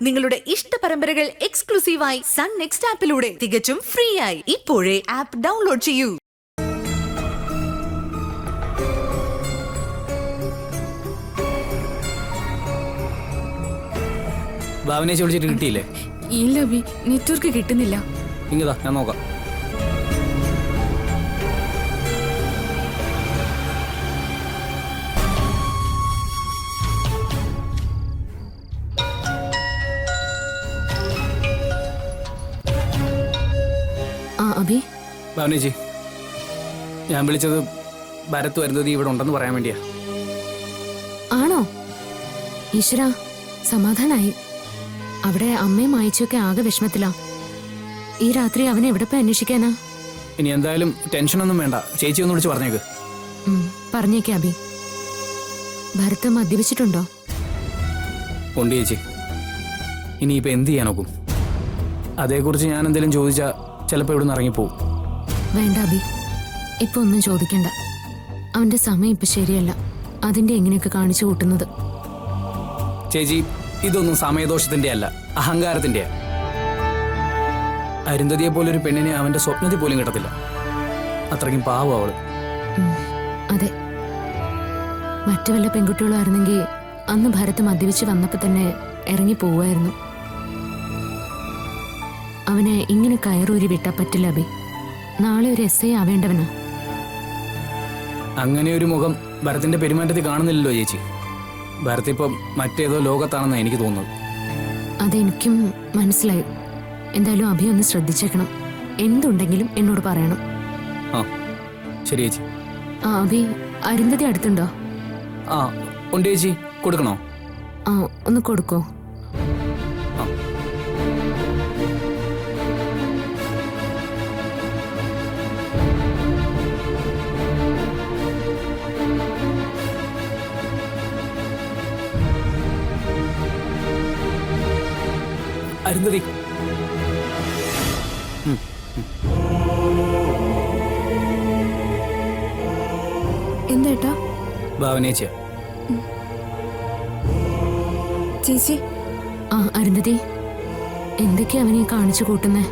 നിങ്ങളുടെ ഇഷ്ട പരമ്പരകൾ എക്സ്ക്ലൂസീവായി സൺ നെക്സ്റ്റ് ആപ്പിലൂടെ തികച്ചും ഫ്രീ ആയി ഇപ്പോഴേ ആപ്പ് ഡൗൺലോഡ് ചെയ്യൂ. ഭാവനയെ വിളിച്ചിട്ട് കിട്ടിയില്ലേ? ഇല്ല അഭി, നെറ്റ്വർക്ക് കിട്ടുന്നില്ല. ഇങ്ങതാ ഞാൻ നോക്കാം. അഭി, ഭാവനേച്ചി, ഞാൻ വിളിച്ചത് ഭരത് വരുന്നത് ഇവിടെ ഉണ്ടെന്ന് പറയാൻ വേണ്ടിയാ. ആണോ? ഈശ്വര, സമാധാനായി. അവിടെ അമ്മയും അയച്ചൊക്കെ ആകെ വിഷമത്തിലാ. ഈ രാത്രി അവനെ എവിടെ പോയി അന്വേഷിക്കാനാ? ഇനി എന്തായാലും ടെൻഷനൊന്നും വേണ്ട, ചേച്ചി ഒന്ന് വിളിച്ച് പറഞ്ഞേക്ക്. പറഞ്ഞേക്കെ അഭി. ഭരത് മദ്യപിച്ചിട്ടുണ്ടോ? ഉണ്ട് ചേച്ചി. ഇനിയിപ്പോൾ എന്ത് ചെയ്യാൻ നോക്കും? അതേക്കുറിച്ച് ഞാൻ എന്തെങ്കിലും ചോദിച്ചാൽ ചിലപ്പോൾ ഇവിടെ നിന്ന് ഇറങ്ങിപ്പോവും. വേണ്ട അഭി, ഇപ്പൊ ഒന്നും ചോദിക്കണ്ട. അവന്റെ സമയം ഇപ്പൊ ശരിയല്ല. അതിന്റെ എങ്ങനെയൊക്കെ കാണിച്ചു കൂട്ടുന്നത്. ചേച്ചി, ഇതൊന്നും സമയദോഷത്തിന്റെ അല്ല, അഹങ്കാരത്തിന്റെയാ. അരുന്ധതിയെ പോലൊരു പെണ്ണിനെ അവന്റെ സ്വപ്നത്തിൽ പോലും കിട്ടത്തില്ല. അത്രയ്ക്കും പാവം അവള്. അതെ, മറ്റു വല്ല പെൺകുട്ടികളായിരുന്നെങ്കിൽ അന്ന് ഭരത് മദ്യപിച്ച് വന്നപ്പോ തന്നെ ഇറങ്ങി പോവായിരുന്നു. അവനെ ഇങ്ങനെ കയറൂരി വിട്ടാ പറ്റില്ല അഭി. നാളെ ഒരു എസ് ഐ ആവേണ്ടവനാ. അങ്ങനെ ഒരു മുഖം ഭരത്തിന്റെ പെരുമാറ്റത്തിൽ കാണുന്നില്ലല്ലോ ചേച്ചി. ഭരത് ഇപ്പം മറ്റേതോ ലോകത്താണെന്നാണ് എനിക്ക് തോന്നുന്നത്. അതെനിക്കും മനസ്സിലായി. എന്തായാലും അഭി ഒന്ന് ശ്രദ്ധിച്ചേക്കണം. എന്തുണ്ടെങ്കിലും എന്നോട് പറയണം. ആ ശരി ചേച്ചി. അഭി, അരുന്ധതി അടുത്തുണ്ടോ? ആ ഉണ്ട് ചേച്ചി. കൊടുക്കണോ? ഒന്ന് കൊടുക്കോ? അരുന്ധതി, എന്താ ഭാവനേച്ചിയ. ചേച്ചി? അരുന്ധതി, എന്തൊക്കെയാ അവനെ കാണിച്ചു കൂട്ടുന്നേ?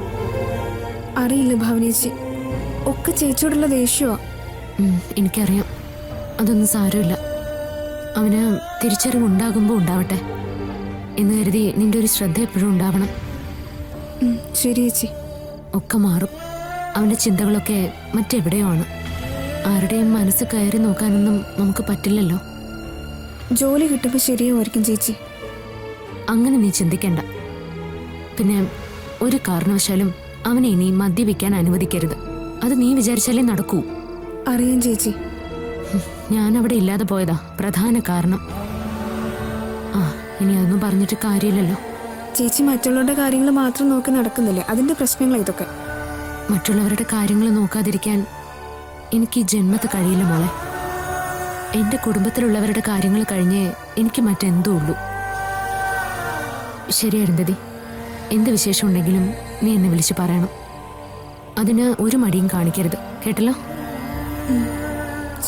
അറിയില്ല ഭാവനേച്ചി, ഒക്കെ ചേച്ചിയോടുള്ള ദേഷ്യമാ. എനിക്കറിയാം. അതൊന്നും സാരമില്ല. അവന് തിരിച്ചറിവുണ്ടാകുമ്പോ ഉണ്ടാവട്ടെ എന്ന് കരുതി നിന്റെ ഒരു ശ്രദ്ധ എപ്പോഴും ഉണ്ടാവണം. ശരി ചേച്ചി. ഒക്കെ മാറും. അവന്റെ ചിന്തകളൊക്കെ മറ്റെവിടെയോ ആണ്. ആരുടെയും മനസ്സ് കയറി നോക്കാനൊന്നും നമുക്ക് പറ്റില്ലല്ലോ. ജോലി കിട്ടുമ്പോൾ ശരിയാവുമായിരിക്കും ചേച്ചി. അങ്ങനെ നീ ചിന്തിക്കണ്ട. പിന്നെ ഒരു കാരണവശാലും അവനെ ഇനി മദ്യപിക്കാൻ അനുവദിക്കരുത്. അത് നീ വിചാരിച്ചാലേ നടക്കൂ. അറിയാം ചേച്ചി. ഞാൻ അവിടെ ഇല്ലാതെ പോയതാ പ്രധാന കാരണം. ഇനി അതൊന്നും പറഞ്ഞിട്ട് കാര്യമില്ലല്ലോ. ചേച്ചി മറ്റുള്ളവരുടെ കാര്യങ്ങൾ മാത്രം നോക്കി നടക്കുന്നില്ലേ? അതിന്റെ പ്രശ്നങ്ങൾ ഇതൊക്കെ. മറ്റുള്ളവരുടെ കാര്യങ്ങൾ നോക്കാതിരിക്കാൻ എനിക്ക് ഈ ജന്മത്ത് കഴിയില്ല മോളെ. എന്റെ കുടുംബത്തിലുള്ളവരുടെ കാര്യങ്ങൾ കഴിഞ്ഞേ എനിക്ക് മറ്റെന്തോ ഉള്ളൂ. ശരി അരുന്ധതി, എന്ത് വിശേഷം ഉണ്ടെങ്കിലും നീ എന്നെ വിളിച്ച് പറയണം. അതിന് ഒരു മടിയും കാണിക്കരുത്, കേട്ടല്ലോ?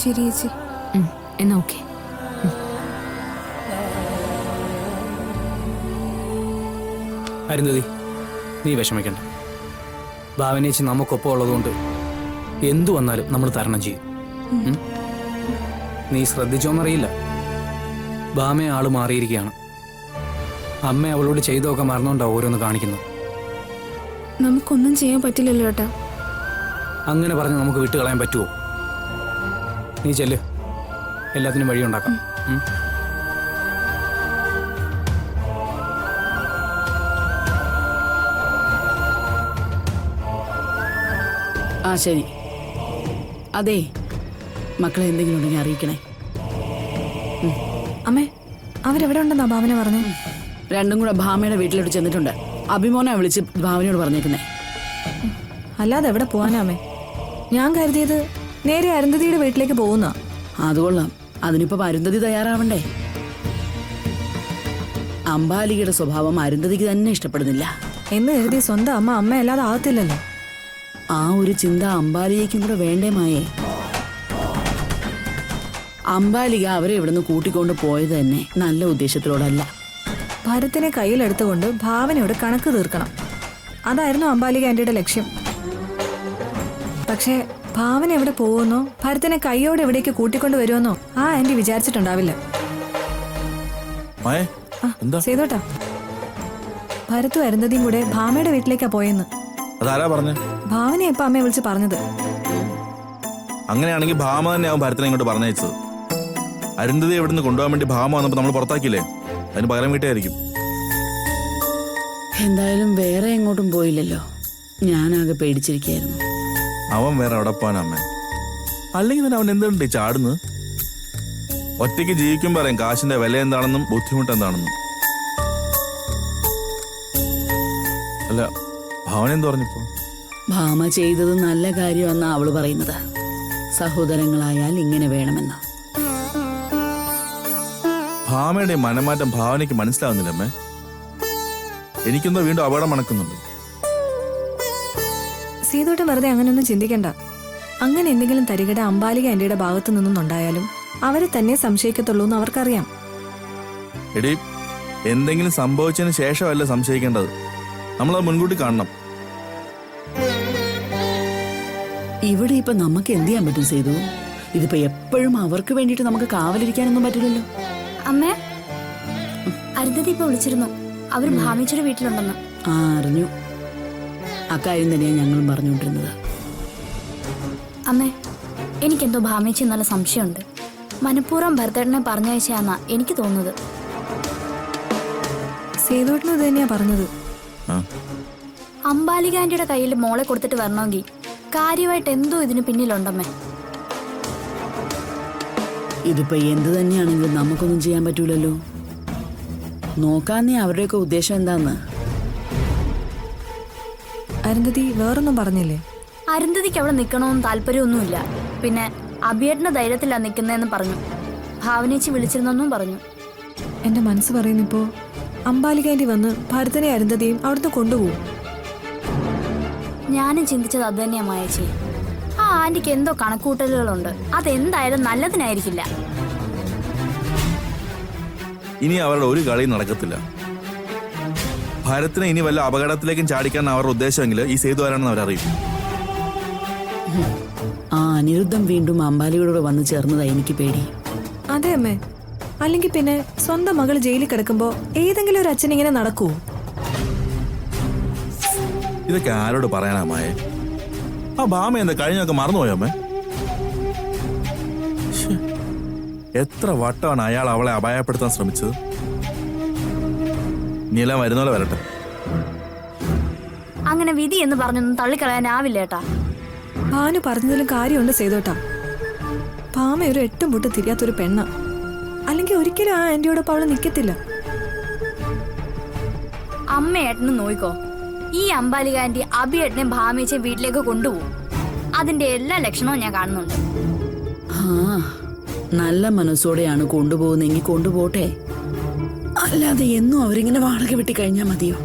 ശരി ചേച്ചി. എന്നാ ഓക്കെ. അരുന്ധതി, നീ വിഷമിക്കണ്ട. ഭാവനേച്ചി നമുക്കൊപ്പം ഉള്ളതുകൊണ്ട് എന്തു വന്നാലും നമ്മൾ തരണം ചെയ്യും. നീ ശ്രദ്ധിച്ചോന്നറിയില്ല, ഭാമയെ ആള് മാറിയിരിക്കുകയാണ്. അമ്മ അവളോട് ചെയ്തൊക്കെ മറന്നോണ്ടാ ഓരോന്ന് കാണിക്കുന്നത്. നമുക്കൊന്നും ചെയ്യാൻ പറ്റില്ലല്ലോ ഏട്ടാ. അങ്ങനെ പറഞ്ഞ് നമുക്ക് വിട്ടുകളയാൻ പറ്റുമോ? നീ ചെല്ല്, എല്ലാത്തിനും വഴിയുണ്ടാക്കാം. ശരി. അതെ, മക്കളെ എന്തെങ്കിലും ഉണ്ടെങ്കിൽ അറിയിക്കണേ. അമ്മേ, അവരെവിടെ ഉണ്ടെന്നാ ഭാവന പറഞ്ഞേ? രണ്ടും കൂടെ ഭാമയുടെ വീട്ടിലോട്ട് ചെന്നിട്ടുണ്ട്. അഭിമോനെ വിളിച്ച് ഭാവനയോട് പറഞ്ഞേക്കുന്നേ. അല്ലാതെ എവിടെ പോവാനാ അമ്മേ? ഞാൻ കരുതിയത് നേരെ അരുന്ധതിയുടെ വീട്ടിലേക്ക് പോകുന്ന. അതുകൊള്ളാം. അതിനിപ്പോ അരുന്ധതി തയ്യാറാവണ്ടേ? അംബാലികയുടെ സ്വഭാവം അരുന്ധതിക്ക് തന്നെ ഇഷ്ടപ്പെടുന്നില്ല എന്ന് കരുതി സ്വന്തം അമ്മ അല്ലാതെ ആകത്തില്ലല്ലോ. ആ ഒരു ചിന്ത അംബാലികയ്ക്കും കൂടെ വേണ്ടേ മായേ? അംബാലിക അവരെ ഇവിടുന്ന് കൂട്ടിക്കൊണ്ട് പോയത് തന്നെ നല്ല ഉദ്ദേശത്തിലോടല്ല. ഭരത്തിനെ കയ്യിലെടുത്തുകൊണ്ട് ഭാവനയോട് കണക്ക് തീർക്കണം. അതായിരുന്നു അംബാലിക ആന്റിയുടെ ലക്ഷ്യം. പക്ഷേ ഭാവന എവിടെ പോകുമെന്നോ ഭരത്തിനെ കൈയോടെ എവിടേക്ക് കൂട്ടിക്കൊണ്ട് വരുമെന്നോ ആ ആന്റി വിചാരിച്ചിട്ടുണ്ടാവില്ല. ചെയ്തോട്ടാ, ഭരത്തും അരുന്ധതിയും കൂടെ ഭാമയുടെ വീട്ടിലേക്കാ പോയെന്ന്. അതാരാ പറഞ്ഞു? ഭാവന ഇപ്പൊ അമ്മയെ വിളിച്ച് പറഞ്ഞത്. അങ്ങനെയാണെങ്കിൽ ഭാമ തന്നെയാവും ഭരത്തിനെ ഇങ്ങോട്ട് പറഞ്ഞയച്ചത്. അരുന്ധതി എവിടുന്ന് കൊണ്ടുപോകാൻ വേണ്ടി ഭാമ വന്നപ്പോൾ നമ്മൾ പുറത്താക്കിയില്ലേ, അതിന് പകരം വീട്ടായിരിക്കും. എന്തായാലും വേറെ എങ്ങോട്ടും പോയില്ലല്ലോ. ഞാനാകെ പേടിച്ചിരിക്കായിരുന്നു. അവൻ വേറെ അവിടെ പോകാൻ അമ്മ. അല്ലെങ്കിൽ തന്നെ അവൻ എന്തുണ്ട് ചാടുന്നത്? ഒറ്റയ്ക്ക് ജീവിക്കുമ്പോൾ അറിയാം കാശിന്റെ വില എന്താണെന്നും ബുദ്ധിമുട്ട് എന്താണെന്നും. അല്ല, ഭാവന എന്ത് പറഞ്ഞപ്പോ? ഭാമ ചെയ്തത് നല്ല കാര്യമെന്നാ അവള് പറയുന്നത്. സഹോദരങ്ങളായാൽ ഇങ്ങനെ വേണമെന്ന്. ഭാമയുടെ മനമാറ്റം ഭാവനയ്ക്ക് മനസ്സിലാവുന്നില്ല അമ്മേ. എനിക്കെന്തോ വീണ്ടും അപകടം മണക്കുന്നുണ്ട്. സീതോട്ടം വെറുതെ അങ്ങനെയൊന്നും ചിന്തിക്കണ്ട. അങ്ങനെ എന്തെങ്കിലും തരികട അംബാലിക ആന്റിയുടെ ഭാഗത്തു നിന്നുണ്ടായാലും അവരെ തന്നെ സംശയിക്കത്തുള്ളൂ എന്ന് അവർക്കറിയാം. എടി, എന്തെങ്കിലും സംഭവിച്ചതിന് ശേഷമല്ല സംശയിക്കേണ്ടത്, നമ്മളത് മുൻകൂട്ടി കാണണം. ഇവിടെ ഇപ്പൊ നമുക്ക് എന്ത് ചെയ്യാൻ പറ്റും സേതു? ഇതിപ്പോ എപ്പോഴും അവർക്ക് വേണ്ടിട്ട് നമുക്ക് കാവലിരിക്കാനൊന്നും പറ്റില്ലല്ലോ. അമ്മേ, അരുന്ധതി ഇപ്പൊ വിളിച്ചിരുന്നു. അവർ ഭാമിച്ചിയുടെ വീട്ടിലുണ്ടെന്ന്. ആ, അറിഞ്ഞു. അക്കാര്യം തന്നെയാണ് ഞങ്ങളും പറഞ്ഞുകൊണ്ടിരുന്നത്. അമ്മേ, എനിക്കെന്തോ ഭാമിച്ച് നല്ല സംശയമുണ്ട്. മനഃപൂർവ്വം ഭരതേട്ടനെ പറഞ്ഞയച്ചാന്നാ എനിക്ക് തോന്നുന്നത്. സേതോട്ടനും ഇത് തന്നെയാ പറഞ്ഞത്. അംബാലിക ആന്റിയുടെ കയ്യിൽ മോളെ കൊടുത്തിട്ട് വരണമെങ്കിൽ കാര്യമായിട്ട് എന്തോ ഇതിന് പിന്നിലുണ്ടമ്മേ. ഇതിപ്പോ എന്ത് തന്നെയാണെങ്കിലും നമുക്കൊന്നും ചെയ്യാൻ പറ്റൂലല്ലോ. നോക്കാന്നേ അവരുടെയൊക്കെ ഉദ്ദേശം എന്താന്ന്. അരുന്ധതി വേറൊന്നും പറഞ്ഞില്ലേ? അരുന്ധതിക്ക് അവിടെ നിൽക്കണമെന്ന് താല്പര്യമൊന്നുമില്ല. പിന്നെ അഭിയേട്ടന്റെ ധൈര്യത്തിലാ നിൽക്കുന്നതെന്ന് പറഞ്ഞു. ഭാവനേച്ചി വിളിച്ചിരുന്നെന്നും പറഞ്ഞു. എന്റെ മനസ്സ് പറയുന്നിപ്പോ അംബാലിക ആന്റി വന്ന് ഭരതനെ അരുന്ധതിയും അവിടുന്ന് കൊണ്ടുപോകും. ഞാനും ചിന്തിച്ചത് അത് തന്നെയാ മായേച്ചി. ആ ആന്റിക്ക് എന്തോ കണക്കൂട്ടലുകളുണ്ട്. അതെന്തായാലും നല്ലതിനായിരിക്കില്ല. ഇനി അവരുടെ ഒരു കളി നടക്കത്തില്ല. ഭരത്തിനെ ഇനി വല്ല അപകടത്തിലേക്കും ചാടിക്കാൻ അവരുടെ ഉദ്ദേശമെങ്കിൽ ഈ സേതു ആരാണെന്ന് അവരറിയും. ആ അനിരുദ്ധം വീണ്ടും അംബാലിയോട് വന്ന് ചേർന്നതാ എനിക്ക് പേടി. അതെ അമ്മേ, അല്ലെങ്കിൽ പിന്നെ സ്വന്തം മകൾ ജയിലിൽ കിടക്കുമ്പോ ഏതെങ്കിലും ഒരു അച്ഛൻ ഇങ്ങനെ നടക്കൂ? ഇതൊക്കെ ആരോട് പറയാനാ മായ? ആ ഭാമ എന്താ കഴിഞ്ഞൊക്കെ മറന്നുപോയോ അമ്മേ? എത്ര വട്ടമാണ് അയാൾ അവളെ അപായപ്പെടുത്താൻ ശ്രമിച്ചത്. നീല വരുന്നോലെ വരട്ടെ. അങ്ങനെ വിധി എന്ന് പറഞ്ഞൊന്നും തള്ളിക്കളയാനാവില്ലേട്ടാ. ഭാനു പറഞ്ഞതിലും കാര്യമുണ്ട് സേതോട്ടാ. ഭാമ ഒരു എട്ടും പൊട്ട് തിരിയാത്തൊരു പെണ്ണ. അല്ലെങ്കിൽ ഒരിക്കലും ആ ആന്റിയോടൊപ്പം അവള് നിൽക്കത്തില്ല. അമ്മയേട്ടനും നോയിക്കോ, ഈ അംബാലിക ആന്റി അഭിയേട്ടനെ ഭാമേച്ചെ വീട്ടിലേക്ക് കൊണ്ടുപോകും. അതിന്റെ എല്ലാ ലക്ഷണവും ഞാൻ കാണുന്നുണ്ട്. ആ, നല്ല മനസ്സോടെയാണ് കൊണ്ടുപോകുന്നെങ്കിൽ കൊണ്ടുപോട്ടെ. അല്ലാതെ എന്നും അവരിങ്ങനെ വാടക വെട്ടി കഴിഞ്ഞാൽ മതിയോ?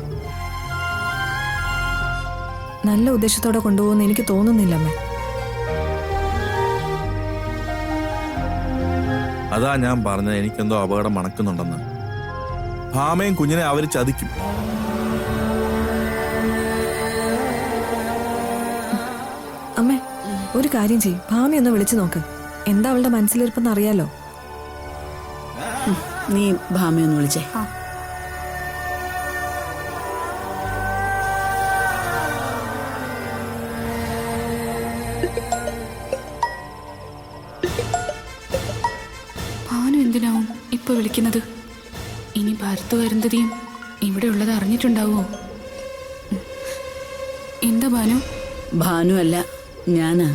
നല്ല ഉദ്ദേശത്തോടെ കൊണ്ടുപോകുന്ന എനിക്ക് തോന്നുന്നില്ലമ്മേ. അതാ ഞാൻ പറഞ്ഞത്, എനിക്കെന്തോ അപകടം മണക്കുന്നുണ്ടെന്ന്. ഭാമയും കുഞ്ഞിനെ അവർ ചതിക്കും. അമ്മേ, ഒരു കാര്യം ചെയ്യും, ഭാമയൊന്ന് വിളിച്ചു നോക്ക്. എന്താ അവളുടെ മനസ്സിലിരിപ്പെന്ന് അറിയാലോ. നീ ഭാമയൊന്ന് വിളിച്ചേ. ഭാനു എന്തിനാവും ഇപ്പൊ വിളിക്കുന്നത്? ഇനി ഭരത്തും അരുന്ധതിയും ഇവിടെ ഉള്ളത് അറിഞ്ഞിട്ടുണ്ടാവോ? എന്താ ഭാനു? ഭാനു അല്ല, ഞാനാ.